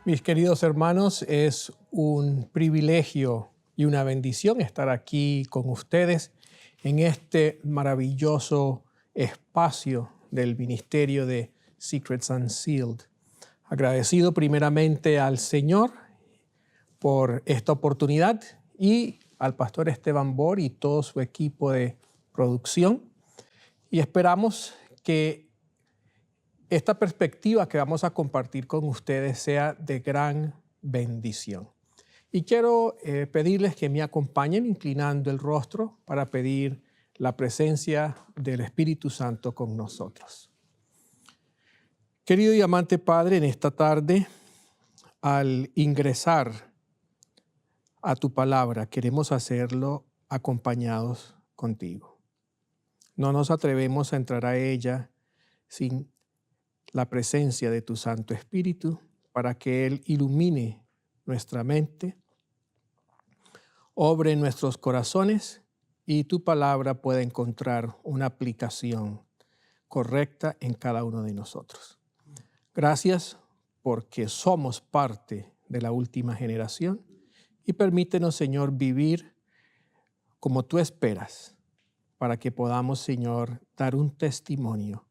Mis queridos hermanos, es un privilegio y una bendición estar aquí con ustedes en este maravilloso espacio del ministerio de Secrets Unsealed. Agradecido primeramente al Señor por esta oportunidad y al pastor Esteban Bor y todo su equipo de producción. Y esperamos que esta perspectiva que vamos a compartir con ustedes sea de gran bendición. Y quiero pedirles que me acompañen inclinando el rostro para pedir la presencia del Espíritu Santo con nosotros. Querido y amante Padre, en esta tarde, al ingresar a tu palabra, queremos hacerlo acompañados contigo. No nos atrevemos a entrar a ella sin la presencia de tu Santo Espíritu para que Él ilumine nuestra mente, obre en nuestros corazones y tu palabra pueda encontrar una aplicación correcta en cada uno de nosotros. Gracias porque somos parte de la última generación y permítenos, Señor, vivir como tú esperas para que podamos, Señor, dar un testimonio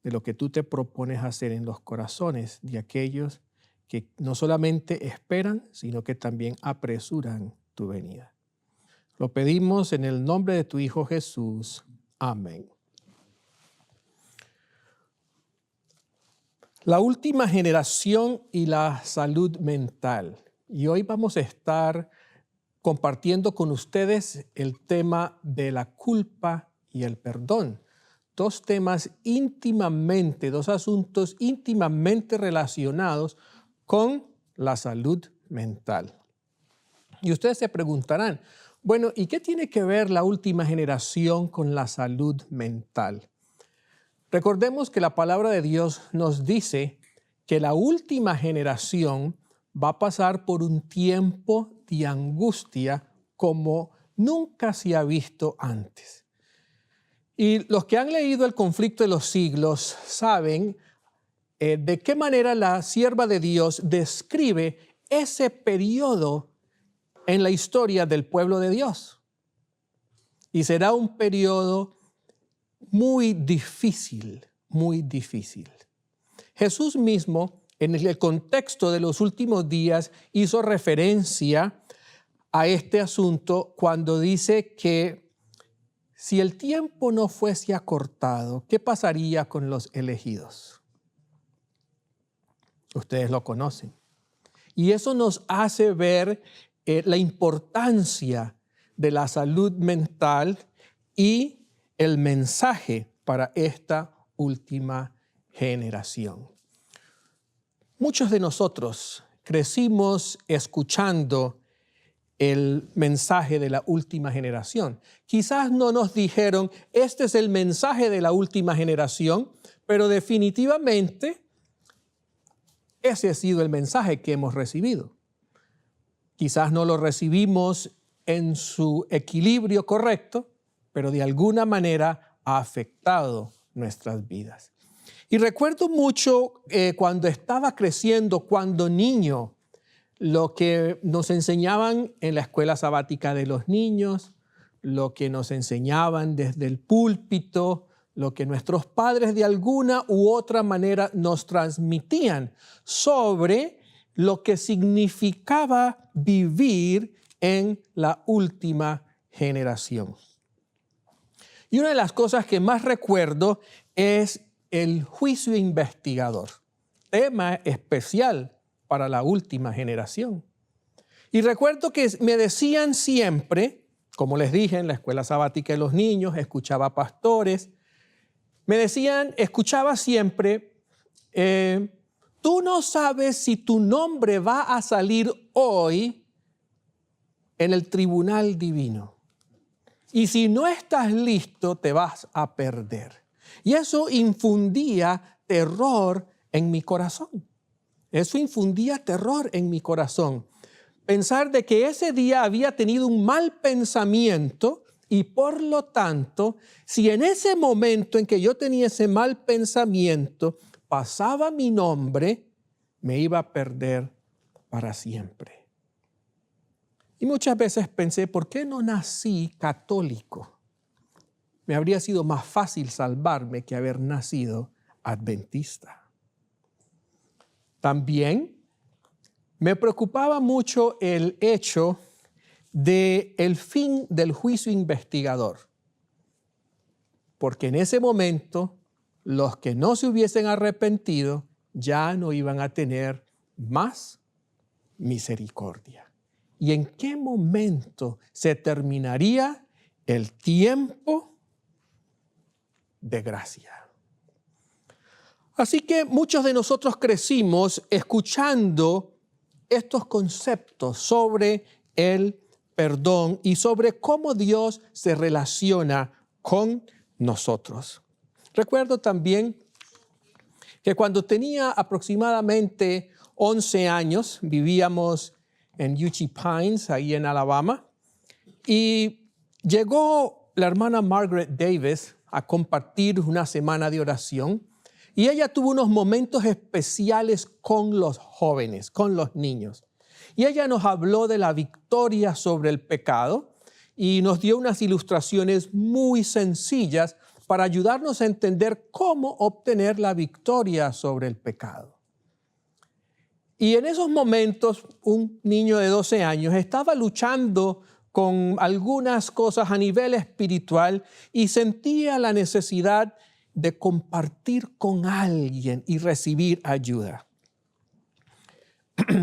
de lo que tú te propones hacer en los corazones de aquellos que no solamente esperan, sino que también apresuran tu venida. Lo pedimos en el nombre de tu Hijo Jesús. Amén. La última generación y la salud mental. Y hoy vamos a estar compartiendo con ustedes el tema de la culpa y el perdón. Dos asuntos íntimamente relacionados con la salud mental. Y ustedes se preguntarán, bueno, ¿y qué tiene que ver la última generación con la salud mental? Recordemos que la palabra de Dios nos dice que la última generación va a pasar por un tiempo de angustia como nunca se ha visto antes. Y los que han leído El conflicto de los siglos saben de qué manera la sierva de Dios describe ese periodo en la historia del pueblo de Dios. Y será un periodo muy difícil, muy difícil. Jesús mismo, en el contexto de los últimos días, hizo referencia a este asunto cuando dice que si el tiempo no fuese acortado, ¿qué pasaría con los elegidos? Ustedes lo conocen. Y eso nos hace ver la importancia de la salud mental y el mensaje para esta última generación. Muchos de nosotros crecimos escuchando el mensaje de la última generación. Quizás no nos dijeron, este es el mensaje de la última generación, pero definitivamente ese ha sido el mensaje que hemos recibido. Quizás no lo recibimos en su equilibrio correcto, pero de alguna manera ha afectado nuestras vidas. Y recuerdo mucho cuando estaba creciendo, cuando niño, lo que nos enseñaban en la escuela sabática de los niños, lo que nos enseñaban desde el púlpito, lo que nuestros padres de alguna u otra manera nos transmitían sobre lo que significaba vivir en la última generación. Y una de las cosas que más recuerdo es el juicio investigador, tema especial para la última generación. Y recuerdo que me decían siempre, como les dije en la escuela sabática de los niños, escuchaba pastores, escuchaba siempre, tú no sabes si tu nombre va a salir hoy en el tribunal divino. Y si no estás listo, te vas a perder. Y eso infundía terror en mi corazón. Eso infundía terror en mi corazón. Pensar de que ese día había tenido un mal pensamiento y por lo tanto, si en ese momento en que yo tenía ese mal pensamiento pasaba mi nombre, me iba a perder para siempre. Y muchas veces pensé, ¿por qué no nací católico? Me habría sido más fácil salvarme que haber nacido adventista. También me preocupaba mucho el hecho del fin del juicio investigador, porque en ese momento los que no se hubiesen arrepentido ya no iban a tener más misericordia. ¿Y en qué momento se terminaría el tiempo de gracia? Así que muchos de nosotros crecimos escuchando estos conceptos sobre el perdón y sobre cómo Dios se relaciona con nosotros. Recuerdo también que cuando tenía aproximadamente 11 años, vivíamos en Uchee Pines, ahí en Alabama, y llegó la hermana Margaret Davis a compartir una semana de oración, y ella tuvo unos momentos especiales con los jóvenes, con los niños. Y ella nos habló de la victoria sobre el pecado y nos dio unas ilustraciones muy sencillas para ayudarnos a entender cómo obtener la victoria sobre el pecado. Y en esos momentos, un niño de 12 años estaba luchando con algunas cosas a nivel espiritual y sentía la necesidad de compartir con alguien y recibir ayuda.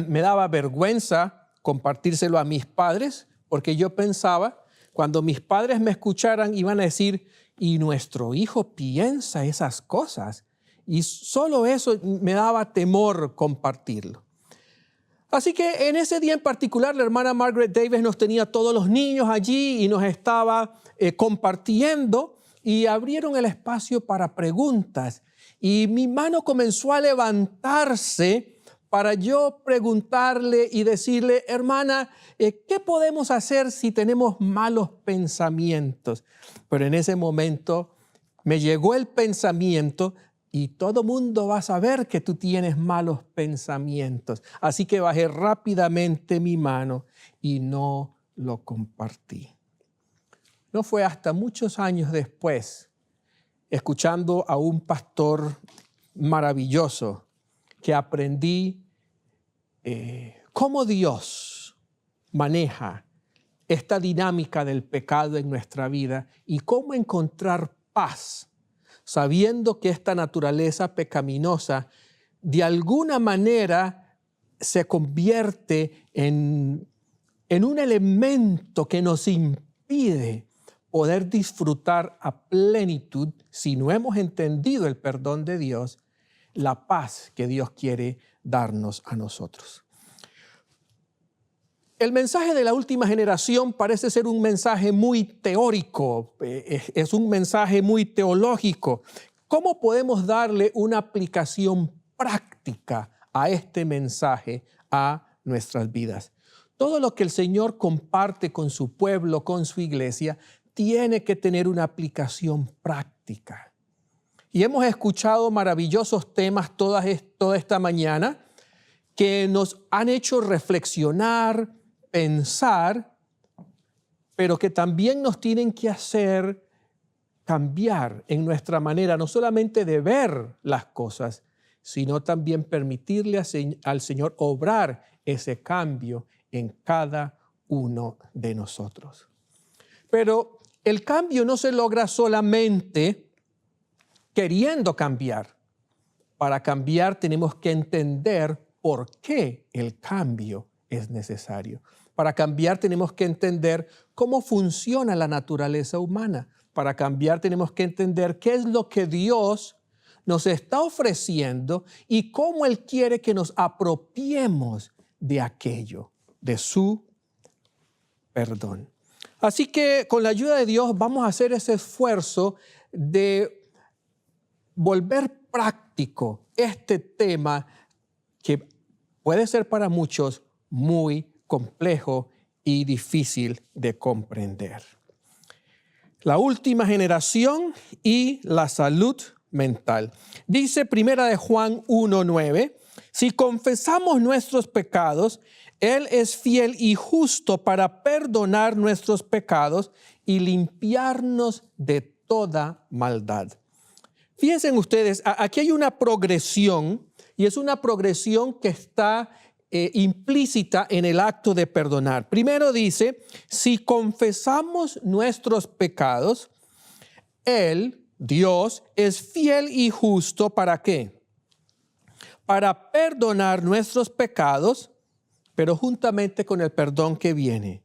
Me daba vergüenza compartírselo a mis padres porque yo pensaba, cuando mis padres me escucharan, iban a decir, y nuestro hijo piensa esas cosas. Y solo eso me daba temor compartirlo. Así que en ese día en particular, la hermana Margaret Davis nos tenía todos los niños allí y nos estaba compartiendo y abrieron el espacio para preguntas. Y mi mano comenzó a levantarse para yo preguntarle y decirle, hermana, ¿qué podemos hacer si tenemos malos pensamientos? Pero en ese momento me llegó el pensamiento y todo mundo va a saber que tú tienes malos pensamientos. Así que bajé rápidamente mi mano y no lo compartí. No fue hasta muchos años después, escuchando a un pastor maravilloso, que aprendí cómo Dios maneja esta dinámica del pecado en nuestra vida y cómo encontrar paz, sabiendo que esta naturaleza pecaminosa de alguna manera se convierte en un elemento que nos impide poder disfrutar a plenitud, si no hemos entendido el perdón de Dios, la paz que Dios quiere darnos a nosotros. El mensaje de la última generación parece ser un mensaje muy teórico, es un mensaje muy teológico. ¿Cómo podemos darle una aplicación práctica a este mensaje a nuestras vidas? Todo lo que el Señor comparte con su pueblo, con su iglesia, tiene que tener una aplicación práctica. Y hemos escuchado maravillosos temas toda esta mañana que nos han hecho reflexionar, pensar, pero que también nos tienen que hacer cambiar en nuestra manera, no solamente de ver las cosas, sino también permitirle al Señor obrar ese cambio en cada uno de nosotros. Pero el cambio no se logra solamente queriendo cambiar. Para cambiar tenemos que entender por qué el cambio es necesario. Para cambiar tenemos que entender cómo funciona la naturaleza humana. Para cambiar tenemos que entender qué es lo que Dios nos está ofreciendo y cómo Él quiere que nos apropiemos de aquello, de su perdón. Así que con la ayuda de Dios vamos a hacer ese esfuerzo de volver práctico este tema que puede ser para muchos muy complejo y difícil de comprender. La última generación y la salud mental. Dice 1 Juan 1:9, Si confesamos nuestros pecados, Él es fiel y justo para perdonar nuestros pecados y limpiarnos de toda maldad. Fíjense ustedes, aquí hay una progresión, y es una progresión que está implícita en el acto de perdonar. Primero dice, si confesamos nuestros pecados, Él, Dios, es fiel y justo ¿para qué? Para perdonar nuestros pecados, pero juntamente con el perdón que viene,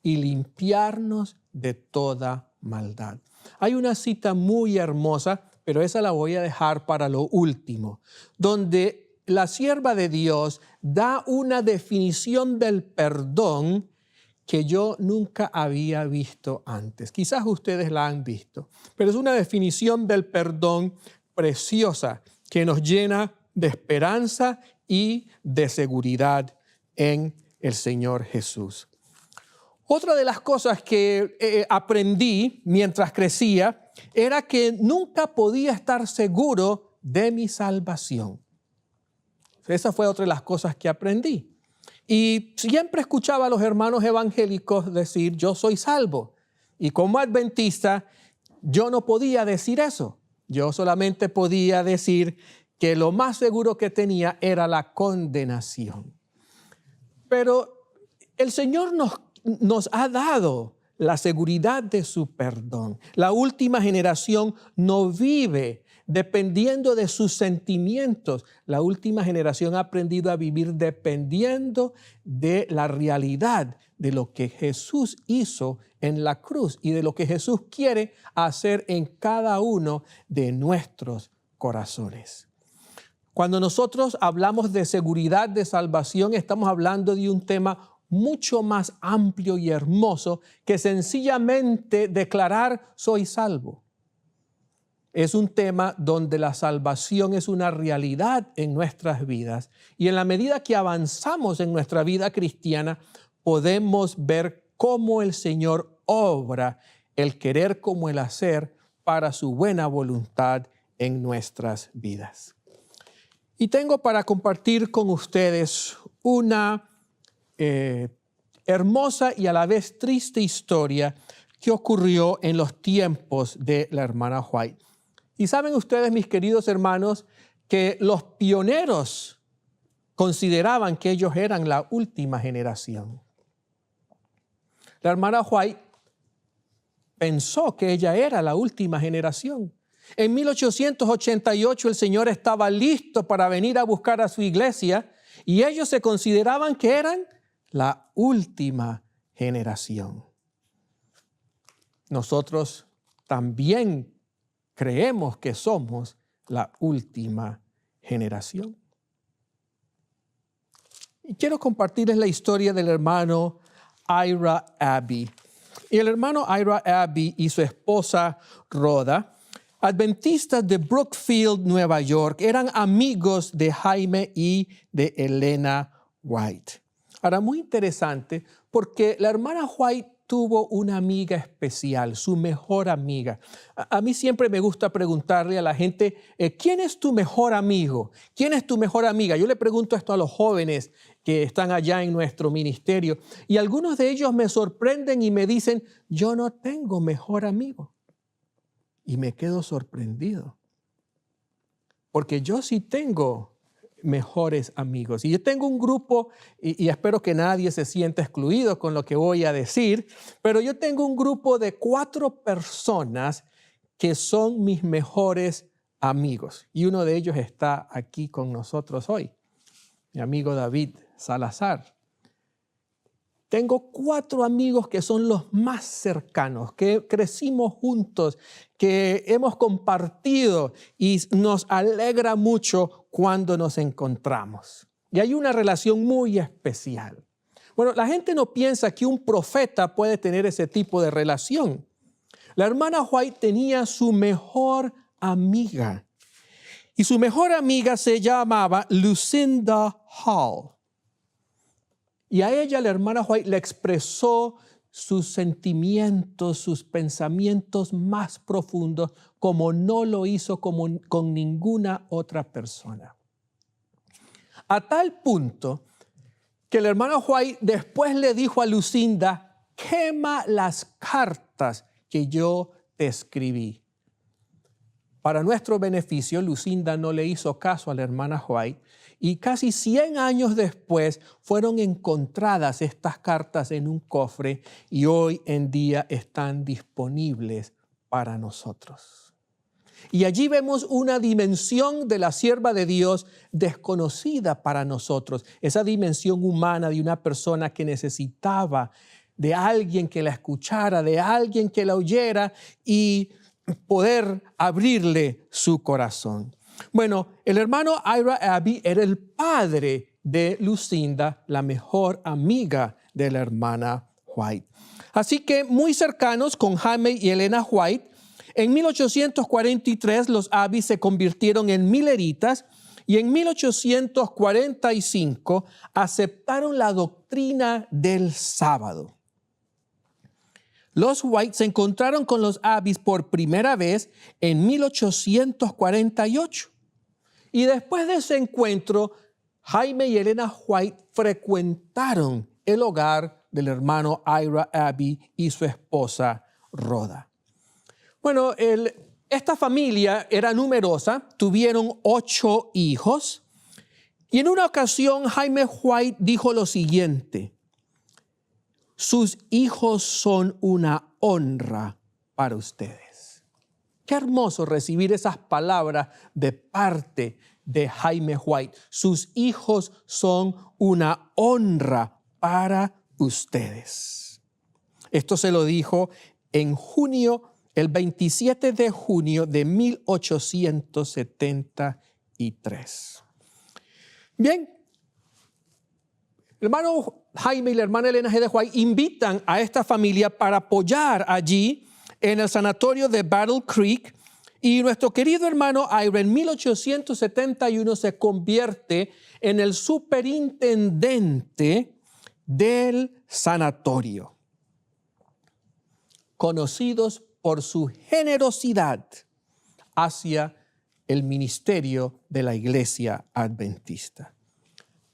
y limpiarnos de toda maldad. Hay una cita muy hermosa, pero esa la voy a dejar para lo último, donde la sierva de Dios da una definición del perdón que yo nunca había visto antes. Quizás ustedes la han visto, pero es una definición del perdón preciosa que nos llena de esperanza y de seguridad en el Señor Jesús. Otra de las cosas que aprendí mientras crecía era que nunca podía estar seguro de mi salvación. Esa fue otra de las cosas que aprendí. Y siempre escuchaba a los hermanos evangélicos decir, yo soy salvo. Y como adventista, yo no podía decir eso. Yo solamente podía decir que lo más seguro que tenía era la condenación. Pero el Señor nos ha dado la seguridad de su perdón. La última generación no vive dependiendo de sus sentimientos. La última generación ha aprendido a vivir dependiendo de la realidad de lo que Jesús hizo en la cruz y de lo que Jesús quiere hacer en cada uno de nuestros corazones. Cuando nosotros hablamos de seguridad de salvación, estamos hablando de un tema mucho más amplio y hermoso que sencillamente declarar soy salvo. Es un tema donde la salvación es una realidad en nuestras vidas y en la medida que avanzamos en nuestra vida cristiana podemos ver cómo el Señor obra el querer como el hacer para su buena voluntad en nuestras vidas. Y tengo para compartir con ustedes una hermosa y a la vez triste historia que ocurrió en los tiempos de la hermana White. Y saben ustedes, mis queridos hermanos, que los pioneros consideraban que ellos eran la última generación. La hermana White pensó que ella era la última generación. En 1888 el Señor estaba listo para venir a buscar a su iglesia y ellos se consideraban que eran la última generación. Nosotros también creemos que somos la última generación. Y quiero compartirles la historia del hermano Ira Abbey. Y el hermano Ira Abbey y su esposa Rhoda, adventistas de Brookfield, Nueva York, eran amigos de Jaime y de Elena White. Ahora, muy interesante porque la hermana White tuvo una amiga especial, su mejor amiga. A mí siempre me gusta preguntarle a la gente, ¿quién es tu mejor amigo? ¿Quién es tu mejor amiga? Yo le pregunto esto a los jóvenes que están allá en nuestro ministerio y algunos de ellos me sorprenden y me dicen, yo no tengo mejor amigo. Y me quedo sorprendido, porque yo sí tengo mejores amigos. Y yo tengo un grupo, y espero que nadie se sienta excluido con lo que voy a decir, pero yo tengo un grupo de 4 personas que son mis mejores amigos. Y uno de ellos está aquí con nosotros hoy, mi amigo David Salazar. Tengo 4 amigos que son los más cercanos, que crecimos juntos, que hemos compartido y nos alegra mucho cuando nos encontramos. Y hay una relación muy especial. Bueno, la gente no piensa que un profeta puede tener ese tipo de relación. La hermana White tenía su mejor amiga. Y su mejor amiga se llamaba Lucinda Hall. Y a ella la hermana White le expresó sus sentimientos, sus pensamientos más profundos, como no lo hizo con ninguna otra persona. A tal punto que el hermano White después le dijo a Lucinda: quema las cartas que yo te escribí. Para nuestro beneficio, Lucinda no le hizo caso a la hermana White y casi 100 años después fueron encontradas estas cartas en un cofre y hoy en día están disponibles para nosotros. Y allí vemos una dimensión de la sierva de Dios desconocida para nosotros, esa dimensión humana de una persona que necesitaba de alguien que la escuchara, de alguien que la oyera y poder abrirle su corazón. Bueno, el hermano Ira Abbey era el padre de Lucinda, la mejor amiga de la hermana White. Así que muy cercanos con Jaime y Elena White, en 1843 los Abbey se convirtieron en mileritas y en 1845 aceptaron la doctrina del sábado. Los White se encontraron con los Abbey por primera vez en 1848. Y después de ese encuentro, Jaime y Elena White frecuentaron el hogar del hermano Ira Abbey y su esposa Rhoda. Bueno, esta familia era numerosa, tuvieron 8 hijos. Y en una ocasión Jaime White dijo lo siguiente: sus hijos son una honra para ustedes. Qué hermoso recibir esas palabras de parte de Jaime White. Sus hijos son una honra para ustedes. Esto se lo dijo en junio, el 27 de junio de 1873. Bien, el hermano Jaime y la hermana Elena G. de White invitan a esta familia para apoyar allí en el sanatorio de Battle Creek, y nuestro querido hermano Ira en 1871 se convierte en el superintendente del sanatorio, conocidos por su generosidad hacia el ministerio de la Iglesia Adventista.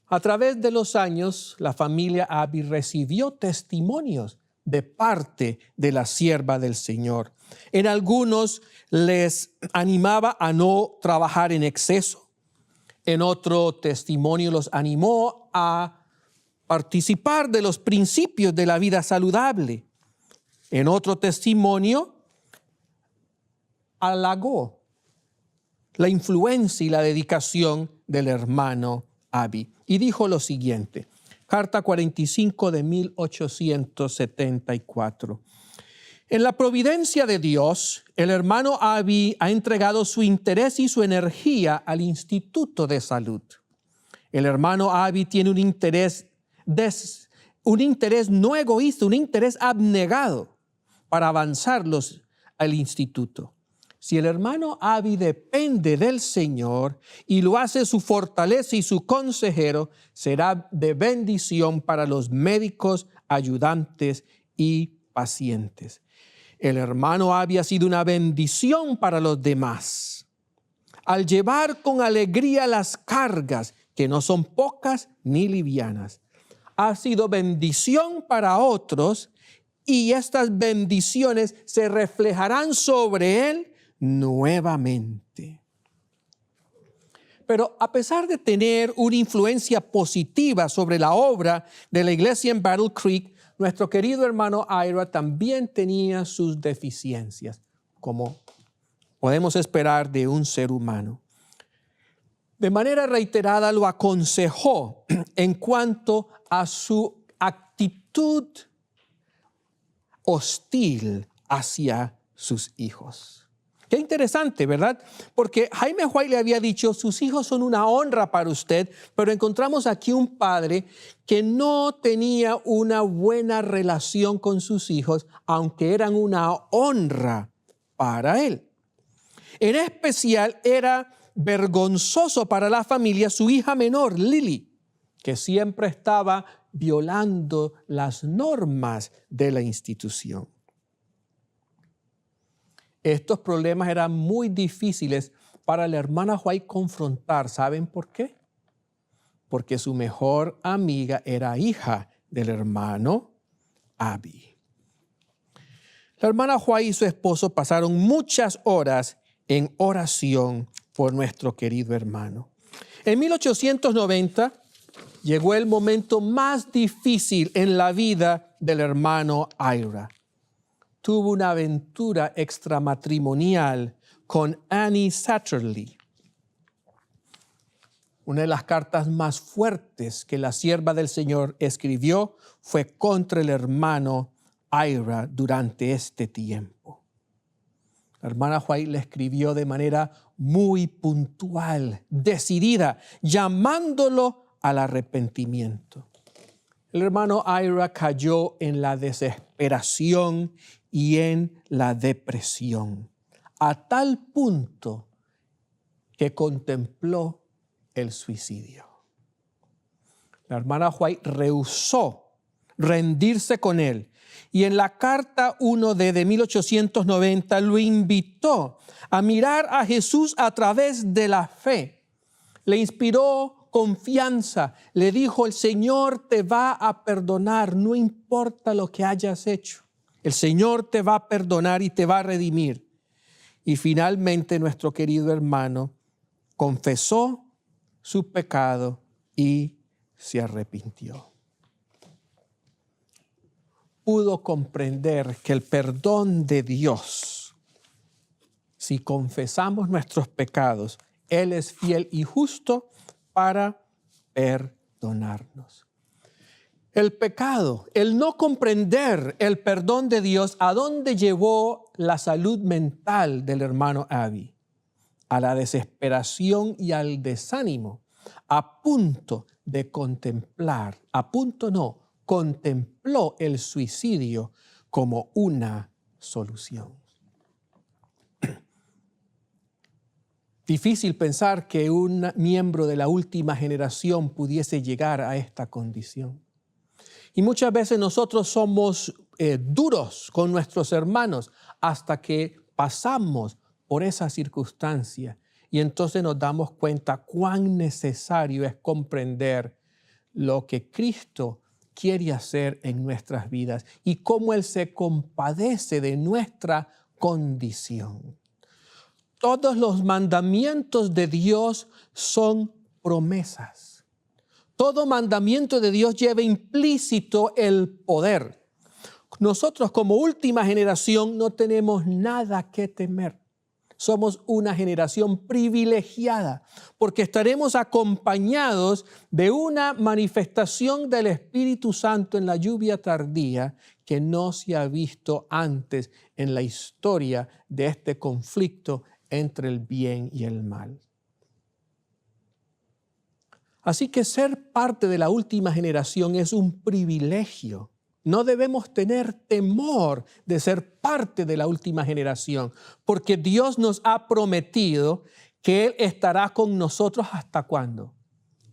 A través de los años, la familia Abbey recibió testimonios de parte de la sierva del Señor. En algunos les animaba a no trabajar en exceso. En otro testimonio los animó a participar de los principios de la vida saludable. En otro testimonio halagó la influencia y la dedicación del hermano Abbey. Y dijo lo siguiente, carta 45 de 1874. En la providencia de Dios, el hermano Abbey ha entregado su interés y su energía al Instituto de Salud. El hermano Abbey tiene un interés no egoísta, un interés abnegado para avanzarlos al instituto. Si el hermano Abbey depende del Señor y lo hace su fortaleza y su consejero, será de bendición para los médicos, ayudantes y pacientes. El hermano Abbey ha sido una bendición para los demás. Al llevar con alegría las cargas, que no son pocas ni livianas, ha sido bendición para otros, y estas bendiciones se reflejarán sobre él nuevamente. Pero a pesar de tener una influencia positiva sobre la obra de la iglesia en Battle Creek, nuestro querido hermano Ira también tenía sus deficiencias, como podemos esperar de un ser humano. De manera reiterada lo aconsejó en cuanto a su actitud hostil hacia sus hijos. Qué interesante, ¿verdad? Porque Jaime White le había dicho, sus hijos son una honra para usted, pero encontramos aquí un padre que no tenía una buena relación con sus hijos, aunque eran una honra para él. En especial era vergonzoso para la familia su hija menor, Lily, que siempre estaba violando las normas de la institución. Estos problemas eran muy difíciles para la hermana White confrontar. ¿Saben por qué? porque su mejor amiga era hija del hermano Abi. La hermana White y su esposo pasaron muchas horas en oración por nuestro querido hermano. En 1890 llegó el momento más difícil en la vida del hermano Ira. Tuvo una aventura extramatrimonial con Annie Satterley. Una de las cartas más fuertes que la sierva del Señor escribió fue contra el hermano Ira durante este tiempo. La hermana White le escribió de manera muy puntual, decidida, llamándolo al arrepentimiento. El hermano Ira cayó en la desesperación y en la depresión, a tal punto que contempló el suicidio. La hermana White rehusó rendirse con él y en la carta 1D de 1890 lo invitó a mirar a Jesús a través de la fe. Le inspiró confianza, le dijo: el Señor te va a perdonar, no importa lo que hayas hecho. El Señor te va a perdonar y te va a redimir. Y finalmente nuestro querido hermano confesó su pecado y se arrepintió. Pudo comprender que el perdón de Dios, si confesamos nuestros pecados, Él es fiel y justo para perdonarnos. El pecado, el no comprender el perdón de Dios, ¿a dónde llevó la salud mental del hermano Abi? A la desesperación y al desánimo, a punto de contemplar, contempló el suicidio como una solución. Difícil pensar que un miembro de la última generación pudiese llegar a esta condición. Y muchas veces nosotros somos duros con nuestros hermanos hasta que pasamos por esa circunstancia y entonces nos damos cuenta cuán necesario es comprender lo que Cristo quiere hacer en nuestras vidas y cómo Él se compadece de nuestra condición. Todos los mandamientos de Dios son promesas. Todo mandamiento de Dios lleva implícito el poder. Nosotros como última generación no tenemos nada que temer. Somos una generación privilegiada porque estaremos acompañados de una manifestación del Espíritu Santo en la lluvia tardía que no se ha visto antes en la historia de este conflicto entre el bien y el mal. Así que ser parte de la última generación es un privilegio. No debemos tener temor de ser parte de la última generación, porque Dios nos ha prometido que Él estará con nosotros ¿hasta cuándo?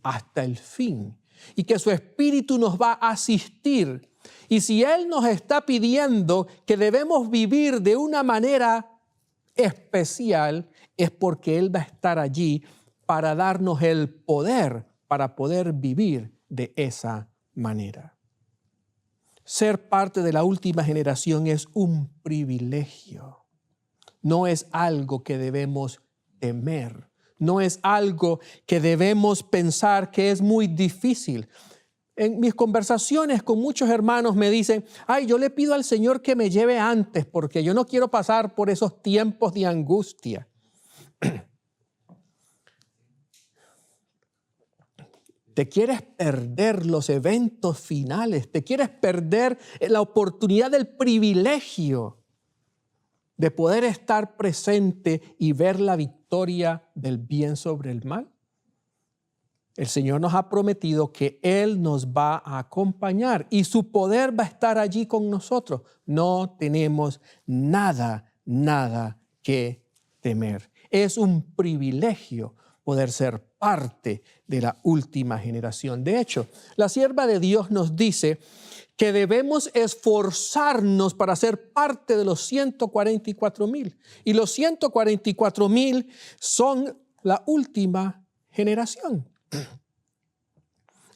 Hasta el fin. Y que su Espíritu nos va a asistir. Y si Él nos está pidiendo que debemos vivir de una manera especial, es porque Él va a estar allí para darnos el poder para poder vivir de esa manera. Ser parte de la última generación es un privilegio. No es algo que debemos temer. No es algo que debemos pensar que es muy difícil. En mis conversaciones con muchos hermanos me dicen: yo le pido al Señor que me lleve antes porque yo no quiero pasar por esos tiempos de angustia. Te quieres perder los eventos finales, te quieres perder la oportunidad del privilegio de poder estar presente y ver la victoria del bien sobre el mal. El Señor nos ha prometido que Él nos va a acompañar y su poder va a estar allí con nosotros. No tenemos nada que temer. Es un privilegio poder ser parte de la última generación. De hecho, la sierva de Dios nos dice que debemos esforzarnos para ser parte de los 144,000. Y los 144,000 son la última generación.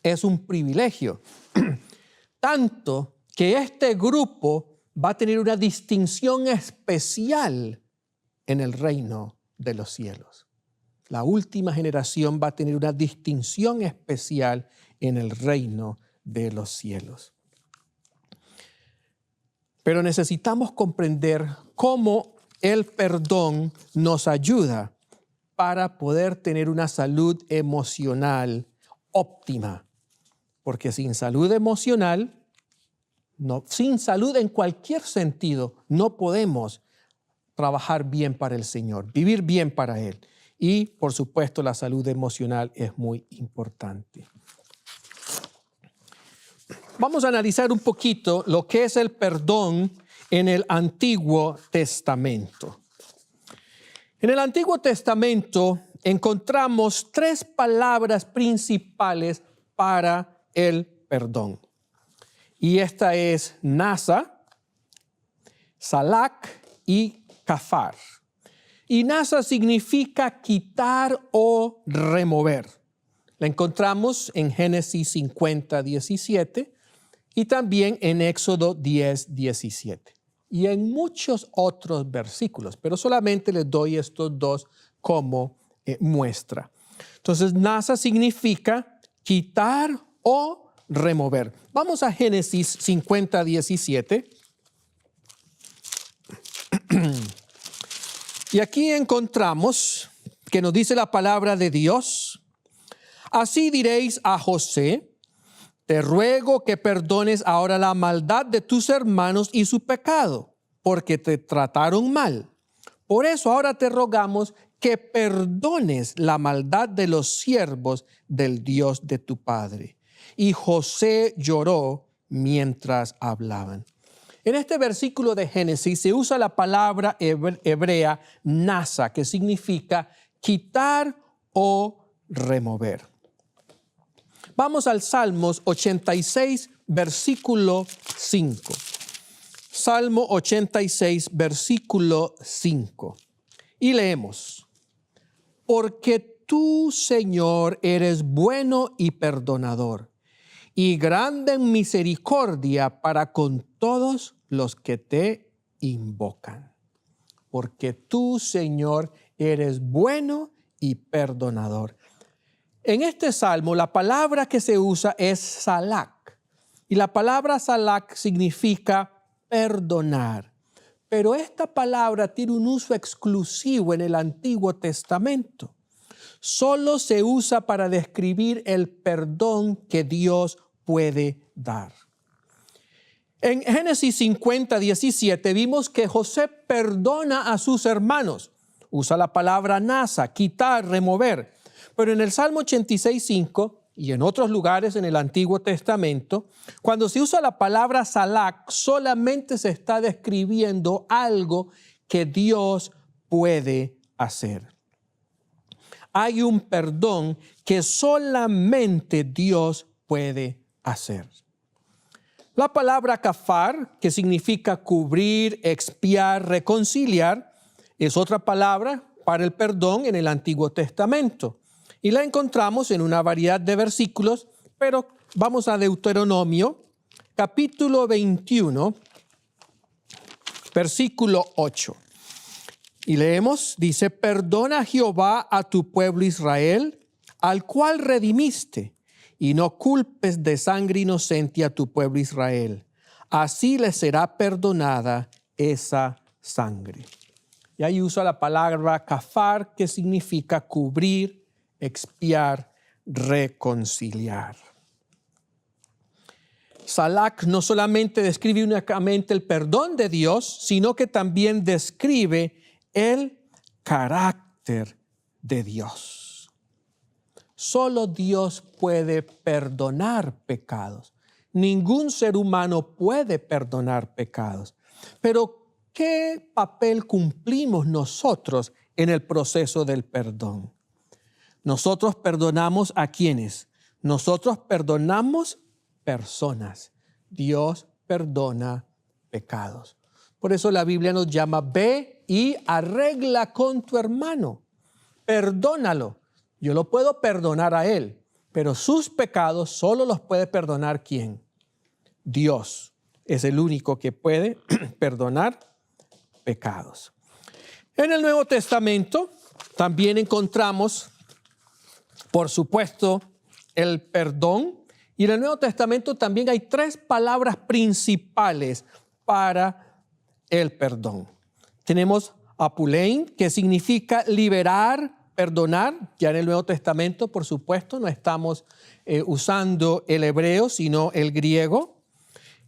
es un privilegio. Tanto que este grupo va a tener una distinción especial en el reino de los cielos. La última generación va a tener una distinción especial en el reino de los cielos. Pero necesitamos comprender cómo el perdón nos ayuda para poder tener una salud emocional óptima. Porque sin salud emocional, sin salud en cualquier sentido, no podemos trabajar bien para el Señor, vivir bien para Él. Y, por supuesto, la salud emocional es muy importante. Vamos a analizar un poquito lo que es el perdón en el Antiguo Testamento. En el Antiguo Testamento encontramos 3 palabras principales para el perdón. Y esta es nasa, salak y kafar. Y nasa significa quitar o remover. La encontramos en Génesis 50, 17 y también en Éxodo 10, 17. Y en muchos otros versículos, pero solamente les doy estos 2 como muestra. Entonces, nasa significa quitar o remover. Vamos a Génesis 50, 17. Y aquí encontramos que nos dice la palabra de Dios: así diréis a José, te ruego que perdones ahora la maldad de tus hermanos y su pecado, porque te trataron mal. Por eso ahora te rogamos que perdones la maldad de los siervos del Dios de tu padre. Y José lloró mientras hablaban. En este versículo de Génesis se usa la palabra hebrea nasa, que significa quitar o remover. Vamos al Salmos 86, versículo 5. Salmo 86, versículo 5. Y leemos: porque tú, Señor, eres bueno y perdonador, y grande en misericordia para con todos los que te invocan. Porque tú, Señor, eres bueno y perdonador. En este salmo, la palabra que se usa es salak. Y la palabra salak significa perdonar. Pero esta palabra tiene un uso exclusivo en el Antiguo Testamento. Solo se usa para describir el perdón que Dios puede dar. En Génesis 50, 17 vimos que José perdona a sus hermanos. Usa la palabra nasa, quitar, remover. Pero en el Salmo 86, 5 y en otros lugares en el Antiguo Testamento, cuando se usa la palabra salak, solamente se está describiendo algo que Dios puede hacer. Hay un perdón que solamente Dios puede hacer. La palabra kafar, que significa cubrir, expiar, reconciliar, es otra palabra para el perdón en el Antiguo Testamento. Y la encontramos en una variedad de versículos, pero vamos a Deuteronomio, capítulo 21, versículo 8. Y leemos, dice: perdona Jehová a tu pueblo Israel, al cual redimiste, y no culpes de sangre inocente a tu pueblo Israel. Así le será perdonada esa sangre. Y ahí usa la palabra kafar, que significa cubrir, expiar, reconciliar. Salak no solamente describe únicamente el perdón de Dios, sino que también describe el carácter de Dios. Solo Dios puede perdonar pecados. Ningún ser humano puede perdonar pecados. Pero, ¿qué papel cumplimos nosotros en el proceso del perdón? Nosotros perdonamos ¿a quiénes? Nosotros perdonamos personas. Dios perdona pecados. Por eso la Biblia nos llama: ve y arregla con tu hermano. Perdónalo. Yo lo puedo perdonar a él, pero sus pecados solo los puede perdonar ¿quién? Dios es el único que puede perdonar pecados. En el Nuevo Testamento también encontramos, por supuesto, el perdón. Y en el Nuevo Testamento también hay 3 palabras principales para el perdón. Tenemos apulein, que significa liberar, perdonar. Ya en el Nuevo Testamento, por supuesto, no estamos usando el hebreo, sino el griego.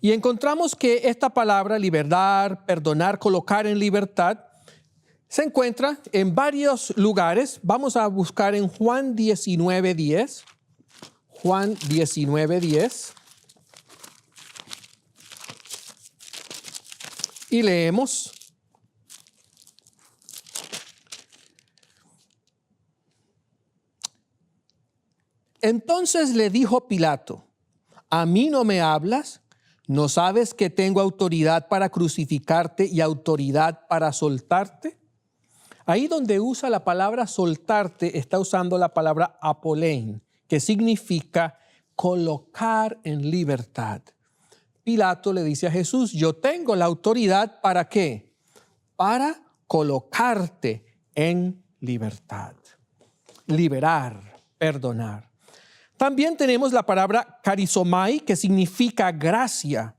Y encontramos que esta palabra, liberar, perdonar, colocar en libertad, se encuentra en varios lugares. Vamos a buscar en Juan 19:10. Juan 19:10. Y leemos. Entonces le dijo Pilato: ¿a mí no me hablas? ¿No sabes que tengo autoridad para crucificarte y autoridad para soltarte? Ahí donde usa la palabra soltarte, está usando la palabra apolein, que significa colocar en libertad. Pilato le dice a Jesús: yo tengo la autoridad ¿para qué? Para colocarte en libertad. Liberar, perdonar. También tenemos la palabra carizomai, que significa gracia,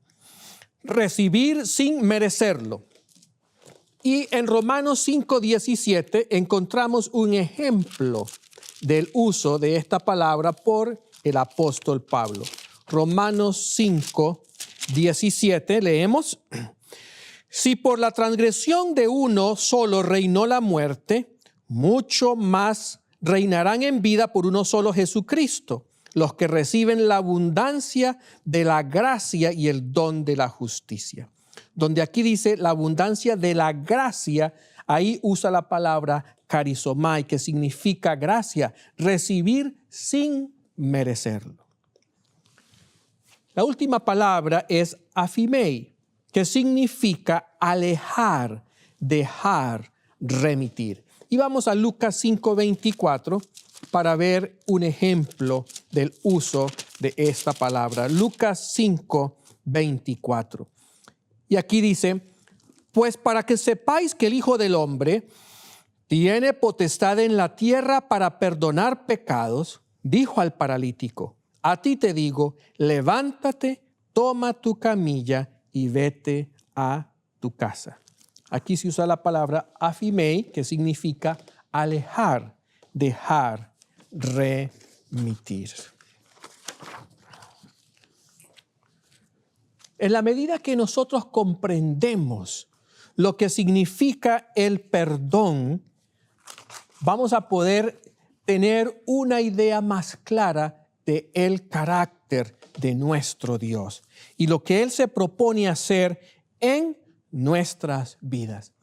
recibir sin merecerlo. Y en Romanos 5:17 encontramos un ejemplo del uso de esta palabra por el apóstol Pablo. Romanos 5:17 leemos: si por la transgresión de uno solo reinó la muerte, mucho más reinarán en vida por uno solo, Jesucristo, los que reciben la abundancia de la gracia y el don de la justicia. Donde aquí dice la abundancia de la gracia, ahí usa la palabra carizomai, que significa gracia, recibir sin merecerlo. La última palabra es afimei, que significa alejar, dejar, remitir. Y vamos a Lucas 5:24 para ver un ejemplo del uso de esta palabra. Lucas 5:24. Y aquí dice: pues para que sepáis que el Hijo del Hombre tiene potestad en la tierra para perdonar pecados, dijo al paralítico: a ti te digo, levántate, toma tu camilla y vete a tu casa. Aquí se usa la palabra afimei, que significa alejar, dejar, remitir. En la medida que nosotros comprendemos lo que significa el perdón, vamos a poder tener una idea más clara del carácter de nuestro Dios y lo que Él se propone hacer en nuestras vidas.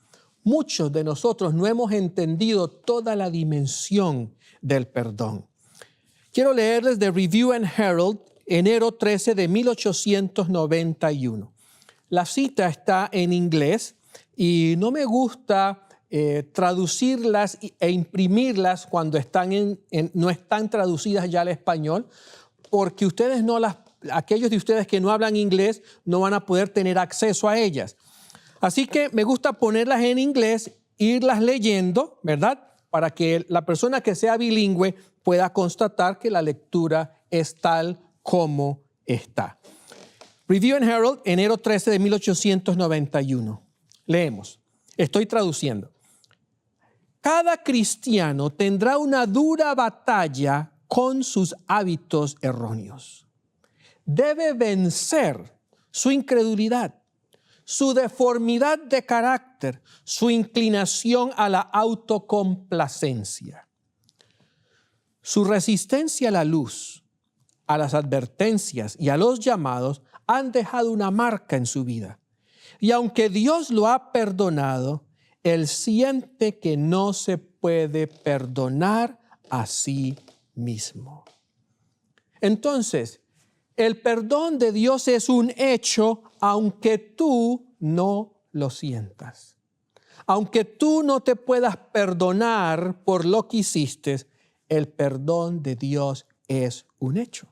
Muchos de nosotros no hemos entendido toda la dimensión del perdón. Quiero leerles de Review and Herald, enero 13 de 1891. La cita está en inglés y no me gusta traducirlas e imprimirlas cuando no están traducidas ya al español, porque aquellos de ustedes que no hablan inglés no van a poder tener acceso a ellas. Así que me gusta ponerlas en inglés, irlas leyendo, ¿verdad? Para que la persona que sea bilingüe pueda constatar que la lectura es tal como está. Review and Herald, enero 13 de 1891. Leemos. Estoy traduciendo. Cada cristiano tendrá una dura batalla con sus hábitos erróneos. Debe vencer su incredulidad, su deformidad de carácter, su inclinación a la autocomplacencia. Su resistencia a la luz, a las advertencias y a los llamados han dejado una marca en su vida. Y aunque Dios lo ha perdonado, él siente que no se puede perdonar a sí mismo. Entonces, el perdón de Dios es un hecho aunque tú no lo sientas. Aunque tú no te puedas perdonar por lo que hiciste, el perdón de Dios es un hecho.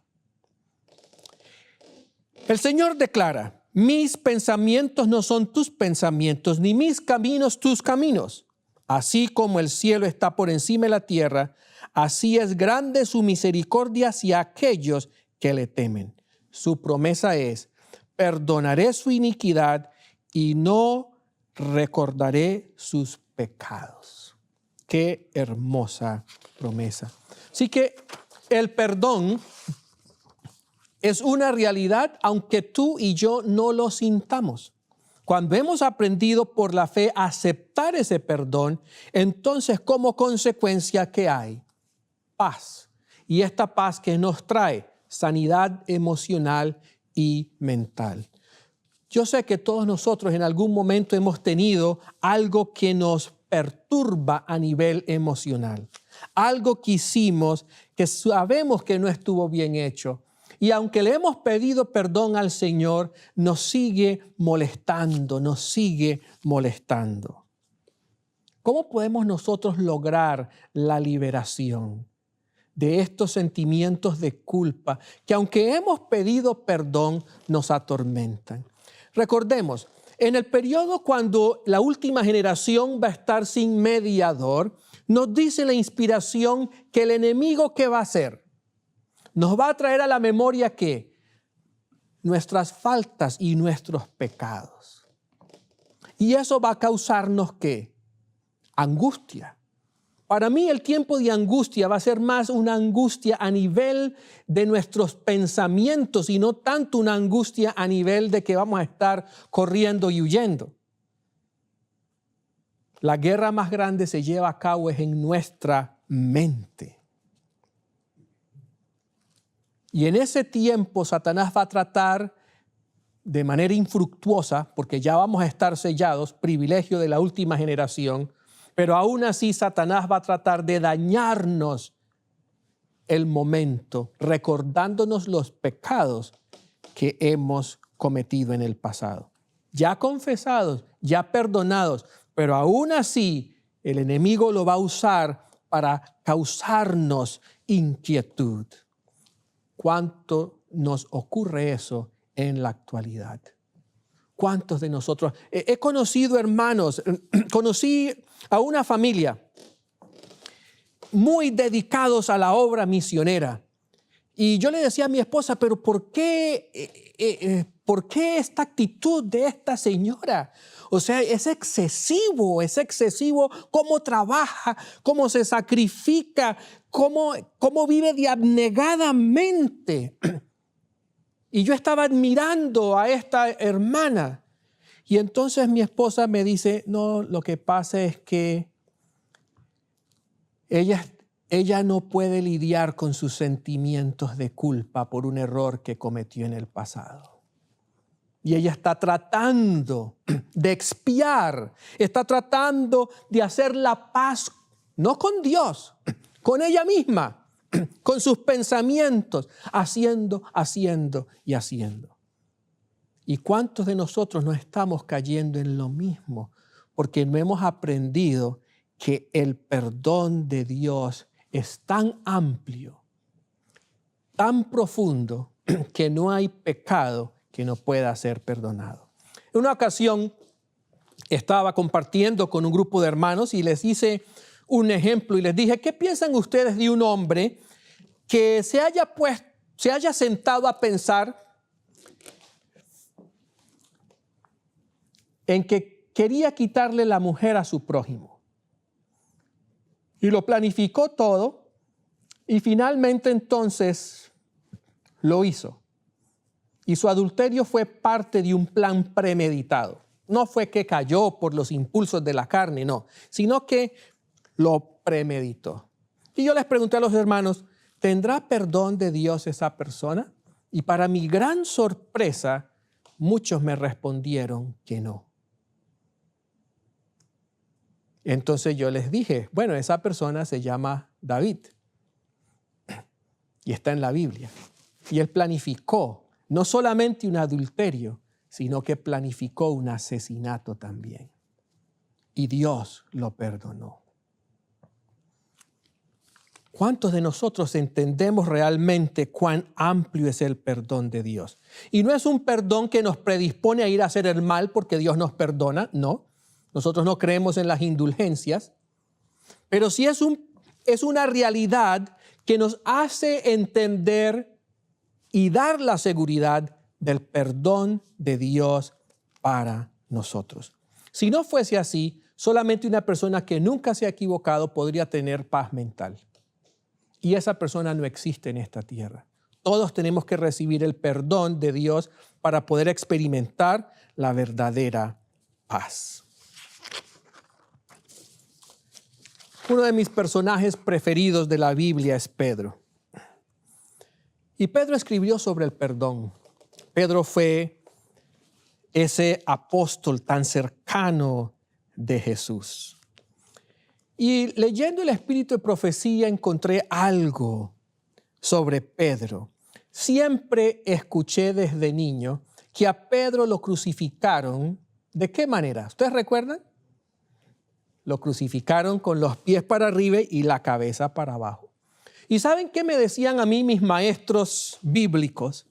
El Señor declara: mis pensamientos no son tus pensamientos, ni mis caminos tus caminos. Así como el cielo está por encima de la tierra, así es grande su misericordia hacia aquellos que le temen. Su promesa es: perdonaré su iniquidad y no recordaré sus pecados. Qué hermosa promesa. Así que el perdón es una realidad, aunque tú y yo no lo sintamos. Cuando hemos aprendido por la fe a aceptar ese perdón, entonces como consecuencia, ¿qué hay? Paz. Y esta paz que nos trae sanidad emocional y mental. Yo sé que todos nosotros en algún momento hemos tenido algo que nos perturba a nivel emocional. Algo que hicimos que sabemos que no estuvo bien hecho. Y aunque le hemos pedido perdón al Señor, nos sigue molestando, nos sigue molestando. ¿Cómo podemos nosotros lograr la liberación de estos sentimientos de culpa que, aunque hemos pedido perdón, nos atormentan? Recordemos, en el periodo cuando la última generación va a estar sin mediador, nos dice la inspiración que el enemigo, ¿qué va a hacer? Nos va a traer a la memoria que nuestras faltas y nuestros pecados. Y eso va a causarnos ¿qué? Angustia. Para mí el tiempo de angustia va a ser más una angustia a nivel de nuestros pensamientos y no tanto una angustia a nivel de que vamos a estar corriendo y huyendo. La guerra más grande se lleva a cabo es en nuestra mente. Y en ese tiempo Satanás va a tratar de manera infructuosa, porque ya vamos a estar sellados, privilegio de la última generación, pero aún así Satanás va a tratar de dañarnos el momento, recordándonos los pecados que hemos cometido en el pasado. Ya confesados, ya perdonados, pero aún así el enemigo lo va a usar para causarnos inquietud. ¿Cuánto nos ocurre eso en la actualidad? ¿Cuántos de nosotros? He conocido hermanos, conocí a una familia muy dedicados a la obra misionera. Y yo le decía a mi esposa, pero ¿por qué esta actitud de esta señora? O sea, es excesivo cómo trabaja, cómo se sacrifica, cómo vive de abnegadamente. Y yo estaba admirando a esta hermana. Y entonces mi esposa me dice, no, lo que pasa es que ella no puede lidiar con sus sentimientos de culpa por un error que cometió en el pasado. Y ella está tratando de expiar, está tratando de hacer la paz, no con Dios, con ella misma, con sus pensamientos, haciendo. ¿Y cuántos de nosotros no estamos cayendo en lo mismo? Porque no hemos aprendido que el perdón de Dios es tan amplio, tan profundo, que no hay pecado que no pueda ser perdonado. En una ocasión estaba compartiendo con un grupo de hermanos y les hice un ejemplo y les dije, ¿qué piensan ustedes de un hombre que se haya sentado a pensar en que quería quitarle la mujer a su prójimo? Y lo planificó todo y finalmente entonces lo hizo. Y su adulterio fue parte de un plan premeditado. No fue que cayó por los impulsos de la carne, no, sino que lo premeditó. Y yo les pregunté a los hermanos, ¿tendrá perdón de Dios esa persona? Y para mi gran sorpresa, muchos me respondieron que no. Entonces yo les dije, bueno, esa persona se llama David y está en la Biblia. Y él planificó no solamente un adulterio, sino que planificó un asesinato también. Y Dios lo perdonó. ¿Cuántos de nosotros entendemos realmente cuán amplio es el perdón de Dios? Y no es un perdón que nos predispone a ir a hacer el mal porque Dios nos perdona, no. Nosotros no creemos en las indulgencias, pero sí es una realidad que nos hace entender y dar la seguridad del perdón de Dios para nosotros. Si no fuese así, solamente una persona que nunca se ha equivocado podría tener paz mental. Y esa persona no existe en esta tierra. Todos tenemos que recibir el perdón de Dios para poder experimentar la verdadera paz. Uno de mis personajes preferidos de la Biblia es Pedro. Y Pedro escribió sobre el perdón. Pedro fue ese apóstol tan cercano de Jesús. Y leyendo el Espíritu de Profecía encontré algo sobre Pedro. Siempre escuché desde niño que a Pedro lo crucificaron. ¿De qué manera? ¿Ustedes recuerdan? Lo crucificaron con los pies para arriba y la cabeza para abajo. ¿Y saben qué me decían a mí mis maestros bíblicos?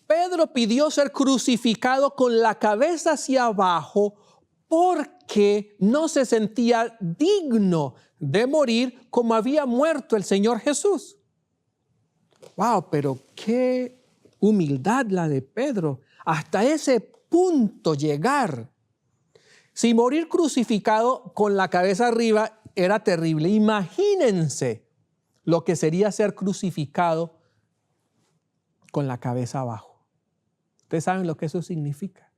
Pedro pidió ser crucificado con la cabeza hacia abajo porque no se sentía digno de morir como había muerto el Señor Jesús. ¡Wow! Pero qué humildad la de Pedro. Hasta ese punto llegar. Si morir crucificado con la cabeza arriba era terrible, imagínense lo que sería ser crucificado con la cabeza abajo. Ustedes saben lo que eso significa.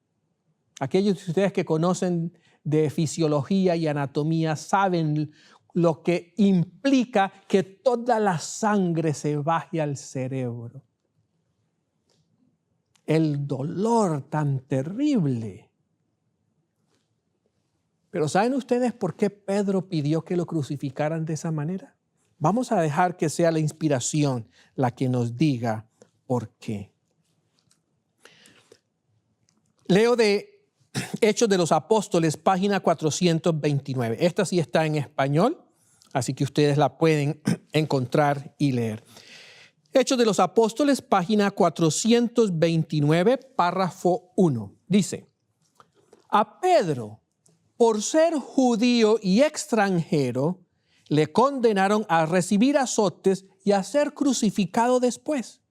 Aquellos de ustedes que conocen de fisiología y anatomía saben lo que implica que toda la sangre se baje al cerebro. El dolor tan terrible. Pero ¿saben ustedes por qué Pedro pidió que lo crucificaran de esa manera? Vamos a dejar que sea la inspiración la que nos diga por qué. Leo de Hechos de los Apóstoles, página 429. Esta sí está en español, así que ustedes la pueden encontrar y leer. Hechos de los Apóstoles, página 429, párrafo 1. Dice, a Pedro, por ser judío y extranjero, le condenaron a recibir azotes y a ser crucificado después.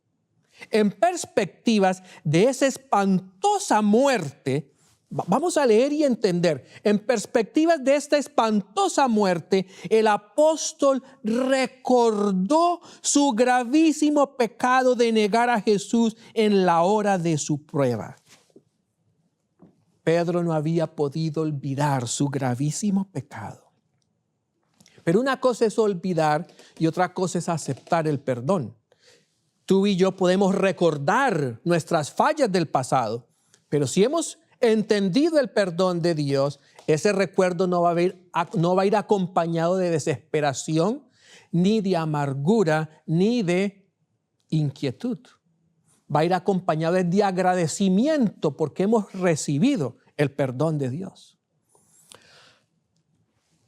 En perspectivas de esa espantosa muerte, vamos a leer y entender. En perspectivas de esta espantosa muerte, el apóstol recordó su gravísimo pecado de negar a Jesús en la hora de su prueba. Pedro no había podido olvidar su gravísimo pecado. Pero una cosa es olvidar y otra cosa es aceptar el perdón. Tú y yo podemos recordar nuestras fallas del pasado, pero si hemos entendido el perdón de Dios, ese recuerdo no va a ir acompañado de desesperación, ni de amargura, ni de inquietud. Va a ir acompañado de agradecimiento porque hemos recibido el perdón de Dios.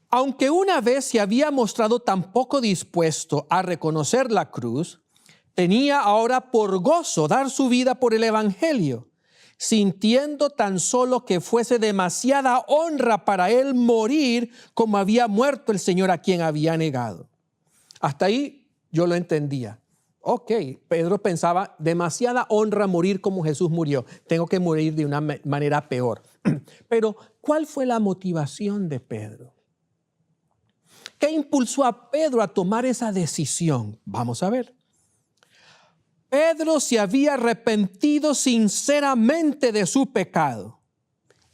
Aunque una vez se había mostrado tan poco dispuesto a reconocer la cruz, tenía ahora por gozo dar su vida por el evangelio, sintiendo tan solo que fuese demasiada honra para él morir como había muerto el Señor a quien había negado. Hasta ahí yo lo entendía. Ok, Pedro pensaba, demasiada honra morir como Jesús murió. Tengo que morir de una manera peor. Pero, ¿cuál fue la motivación de Pedro? ¿Qué impulsó a Pedro a tomar esa decisión? Vamos a ver. Pedro se había arrepentido sinceramente de su pecado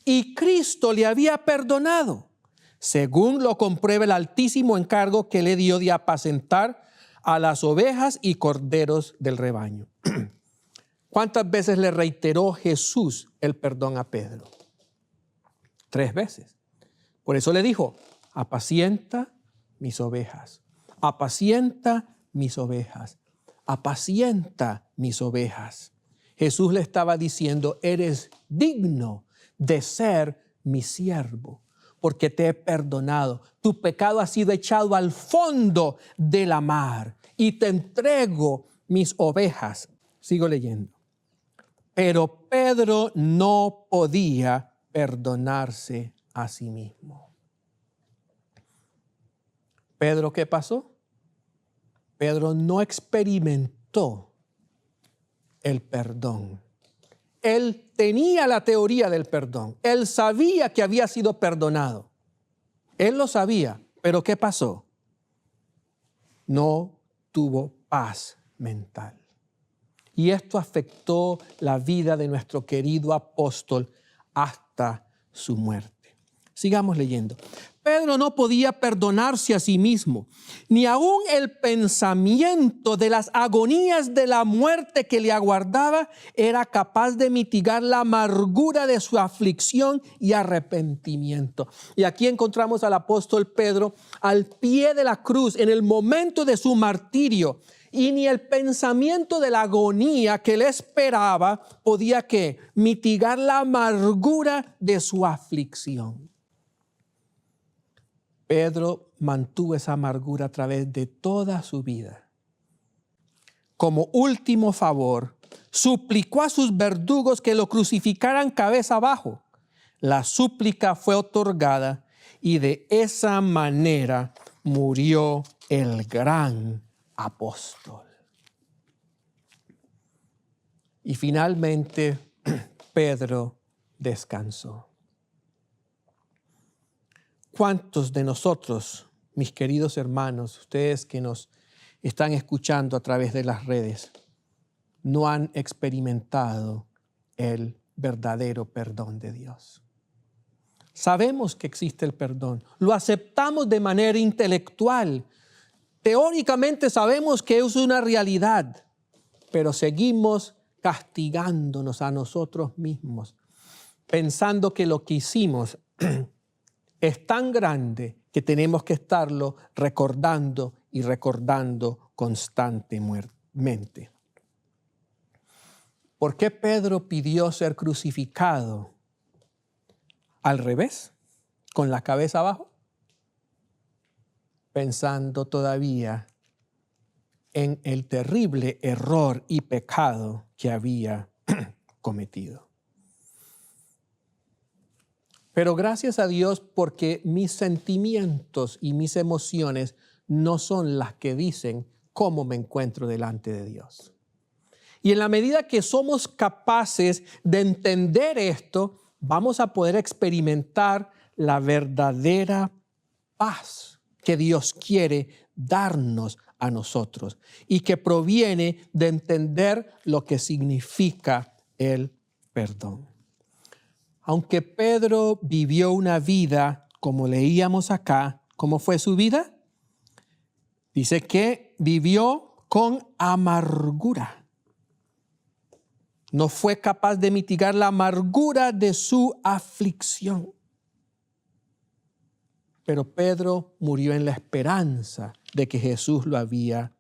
y Cristo le había perdonado, según lo comprueba el altísimo encargo que le dio de apacentar a las ovejas y corderos del rebaño. ¿Cuántas veces le reiteró Jesús el perdón a Pedro? 3 veces. Por eso le dijo, apacienta mis ovejas, apacienta mis ovejas. Apacienta mis ovejas. Jesús le estaba diciendo, eres digno de ser mi siervo. porque te he perdonado. Tu pecado ha sido echado al fondo de la mar y te entrego mis ovejas. Sigo leyendo. Pero Pedro no podía perdonarse a sí mismo. ¿Pedro qué pasó? Pedro no experimentó el perdón. Él tenía la teoría del perdón. Él sabía que había sido perdonado. Él lo sabía, pero ¿qué pasó? No tuvo paz mental. Y esto afectó la vida de nuestro querido apóstol hasta su muerte. Sigamos leyendo. Pedro no podía perdonarse a sí mismo, ni aún el pensamiento de las agonías de la muerte que le aguardaba era capaz de mitigar la amargura de su aflicción y arrepentimiento. Y aquí encontramos al apóstol Pedro al pie de la cruz en el momento de su martirio. Y ni el pensamiento de la agonía que le esperaba podía ¿qué? Mitigar la amargura de su aflicción. Pedro mantuvo esa amargura a través de toda su vida. Como último favor, suplicó a sus verdugos que lo crucificaran cabeza abajo. La súplica fue otorgada y de esa manera murió el gran apóstol. Y finalmente Pedro descansó. ¿Cuántos de nosotros, mis queridos hermanos, ustedes que nos están escuchando a través de las redes, no han experimentado el verdadero perdón de Dios? Sabemos que existe el perdón, lo aceptamos de manera intelectual, teóricamente sabemos que es una realidad, pero seguimos castigándonos a nosotros mismos, pensando que lo que hicimos es tan grande que tenemos que estarlo recordando y recordando constantemente. ¿Por qué Pedro pidió ser crucificado al revés, con la cabeza abajo? Pensando todavía en el terrible error y pecado que había cometido. Pero gracias a Dios porque mis sentimientos y mis emociones no son las que dicen cómo me encuentro delante de Dios. Y en la medida que somos capaces de entender esto, vamos a poder experimentar la verdadera paz que Dios quiere darnos a nosotros y que proviene de entender lo que significa el perdón. Aunque Pedro vivió una vida, como leíamos acá, ¿cómo fue su vida? Dice que vivió con amargura. No fue capaz de mitigar la amargura de su aflicción. Pero Pedro murió en la esperanza de que Jesús lo había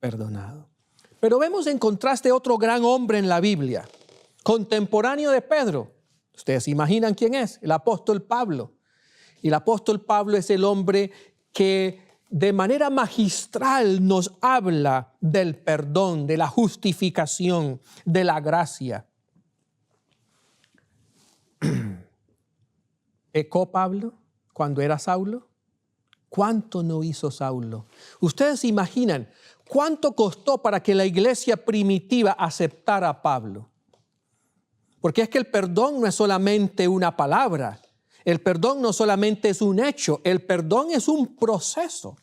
perdonado. Pero vemos en contraste otro gran hombre en la Biblia, contemporáneo de Pedro. Ustedes imaginan quién es, el apóstol Pablo. Y el apóstol Pablo es el hombre que de manera magistral nos habla del perdón, de la justificación, de la gracia. ¿Pecó Pablo cuando era Saulo? ¿Cuánto no hizo Saulo? Ustedes imaginan cuánto costó para que la iglesia primitiva aceptara a Pablo. Porque es que el perdón no es solamente una palabra, el perdón no solamente es un hecho, el perdón es un proceso.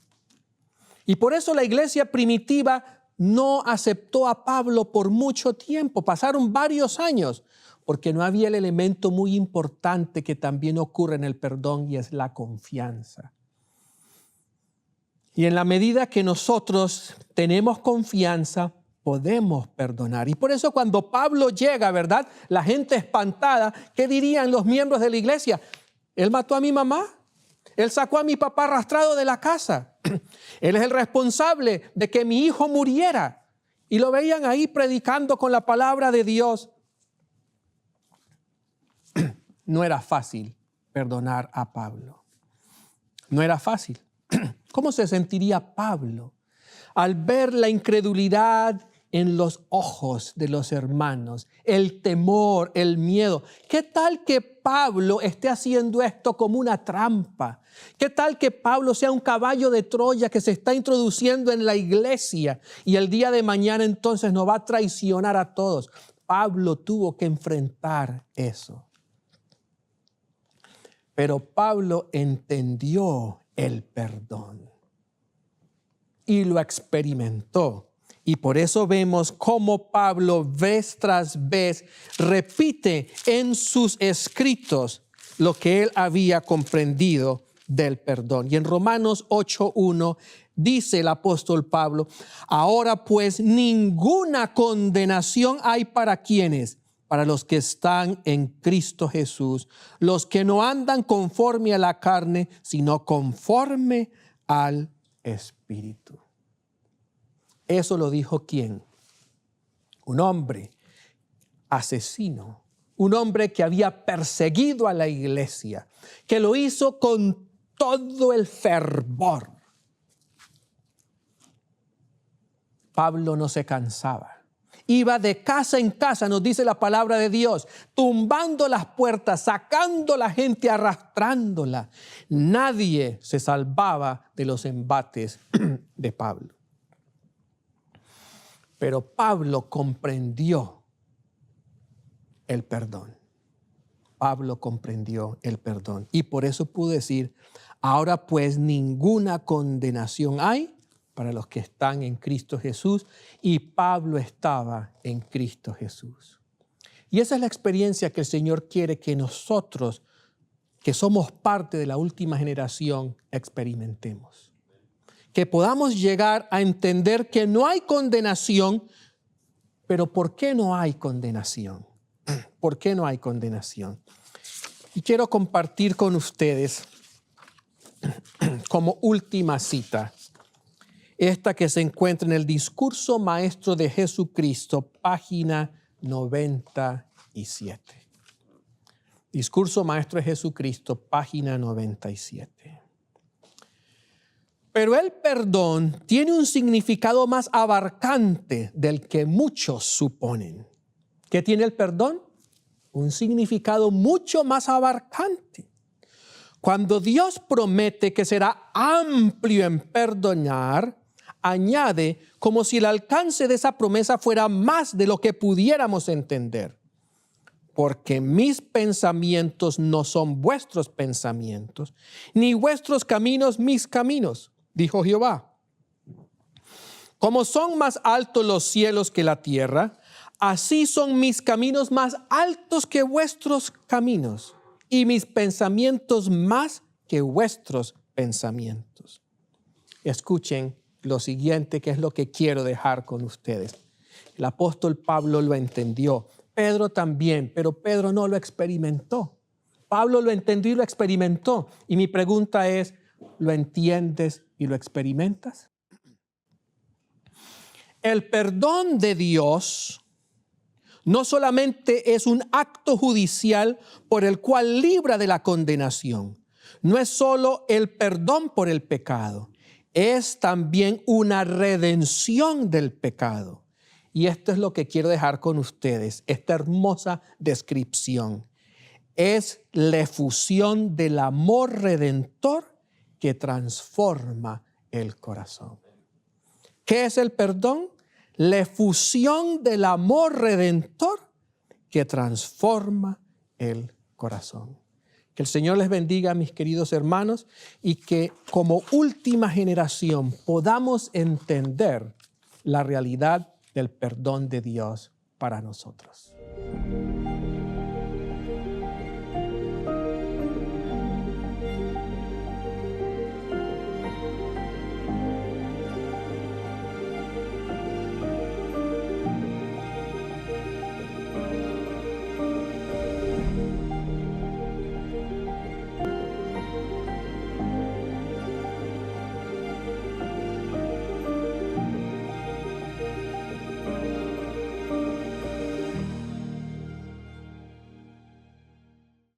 Y por eso la iglesia primitiva no aceptó a Pablo por mucho tiempo, pasaron varios años, porque no había el elemento muy importante que también ocurre en el perdón y es la confianza. Y en la medida que nosotros tenemos confianza, podemos perdonar. Y por eso cuando Pablo llega, ¿verdad? La gente espantada, ¿qué dirían los miembros de la iglesia? Él mató a mi mamá. Él sacó a mi papá arrastrado de la casa. Él es el responsable de que mi hijo muriera. Y lo veían ahí predicando con la palabra de Dios. No era fácil perdonar a Pablo. No era fácil. ¿Cómo se sentiría Pablo al ver la incredulidad en los ojos de los hermanos, el temor, el miedo? ¿Qué tal que Pablo esté haciendo esto como una trampa? ¿Qué tal que Pablo sea un caballo de Troya que se está introduciendo en la iglesia y el día de mañana entonces nos va a traicionar a todos? Pablo tuvo que enfrentar eso. Pero Pablo entendió el perdón y lo experimentó. Y por eso vemos cómo Pablo vez tras vez repite en sus escritos lo que él había comprendido del perdón. Y en Romanos 8:1 dice el apóstol Pablo: ahora pues ninguna condenación hay para quienes, para los que están en Cristo Jesús, los que no andan conforme a la carne, sino conforme al Espíritu. Eso lo dijo ¿quién? Un hombre asesino, un hombre que había perseguido a la iglesia, que lo hizo con todo el fervor. Pablo no se cansaba. Iba de casa en casa, nos dice la palabra de Dios, tumbando las puertas, sacando a la gente, arrastrándola. Nadie se salvaba de los embates de Pablo. Pero Pablo comprendió el perdón. Pablo comprendió el perdón. Y por eso pudo decir: ahora pues ninguna condenación hay para los que están en Cristo Jesús. Y Pablo estaba en Cristo Jesús. Y esa es la experiencia que el Señor quiere que nosotros, que somos parte de la última generación, experimentemos. Que podamos llegar a entender que no hay condenación. Pero ¿por qué no hay condenación? ¿Por qué no hay condenación? Y quiero compartir con ustedes como última cita esta que se encuentra en el Discurso Maestro de Jesucristo, página 97. Discurso Maestro de Jesucristo, página 97. Pero el perdón tiene un significado más abarcante del que muchos suponen. ¿Qué tiene el perdón? Un significado mucho más abarcante. Cuando Dios promete que será amplio en perdonar, añade como si el alcance de esa promesa fuera más de lo que pudiéramos entender. Porque mis pensamientos no son vuestros pensamientos, ni vuestros caminos mis caminos, dijo Jehová. Como son más altos los cielos que la tierra, así son mis caminos más altos que vuestros caminos, y mis pensamientos más que vuestros pensamientos. Escuchen lo siguiente, que es lo que quiero dejar con ustedes. El apóstol Pablo lo entendió, Pedro también, pero Pedro no lo experimentó. Pablo lo entendió y lo experimentó. Y mi pregunta es, ¿lo entiendes y lo experimentas? El perdón de Dios no solamente es un acto judicial por el cual libra de la condenación, no es solo el perdón por el pecado, es también una redención del pecado. Y esto es lo que quiero dejar con ustedes, esta hermosa descripción. Es la efusión del amor redentor que transforma el corazón. ¿Qué es el perdón? La efusión del amor redentor que transforma el corazón. Que el Señor les bendiga, mis queridos hermanos, y que como última generación podamos entender la realidad del perdón de Dios para nosotros.